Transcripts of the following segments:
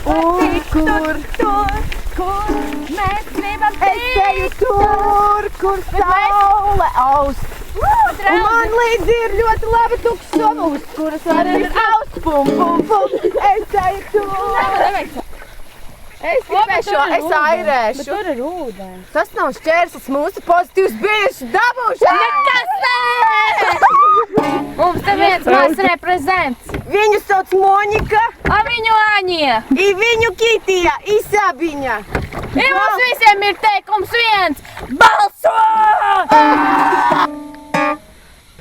Un kur, kur mēs gribam es eju tur, kur saule aust. Un man līdzi ir ļoti labi tukšs somūs, kuras var aust, pum, pum, pum. Es eju tur. Es gribēšu, es airēšu. Bet tur ir ūdens. Tas nav šķērslis, mūsu pozitīvs bijuši dabūši. Nekas nē! Mums te viens mās reprezents. Viņu sauc Monika. A viņu Aņija. I viņu Kitija, I Sabiņa. I mums visiem ir teikums viens. Balso!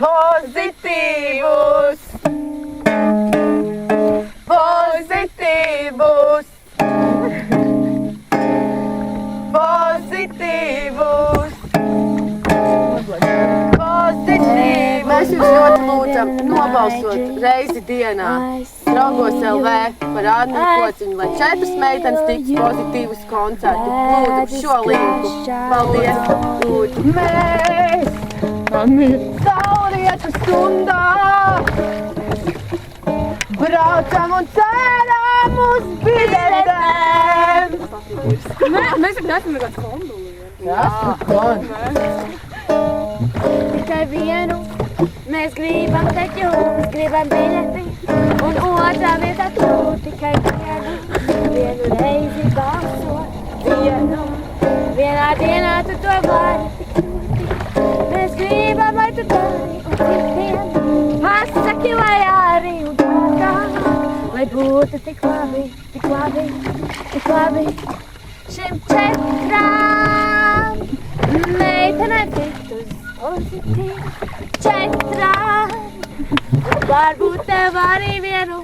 Pozitīvus. Pozitīvus. Pozitīvus! Pozitīvus! Mēs jūs ļoti lūdzam nobalsot reizi dienā Draugos LV par Annu Kociņu, lai 4 meitenes tiks pozitīvus koncertu. Lūdzu šo linku. Paldies! Lūdzu! Mēs! Saulrietu stundā braucam un ceram uz biļetēm! Mēs jau neesam nekāds kondulieris. Tikai vienu mēs gribam taču, mēs gribam biļeti. Un otrā vietā tu tikai vienu reizi balso. Vienā dienā tu to vari. Mēs gribam, lai tu dari un citiem pasaki, lai arī un tā. Lai būtu tik labi, tik labi, tik labi. Šim 4 meitenēm tiktus pozitīvi. 4 varbūt tev arī vienu.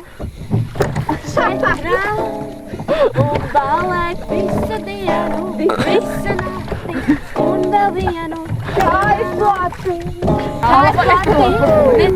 4 un ballēt visu dienu, visu nakti un vēl vienu. Kā es plācu! Kā es plācu!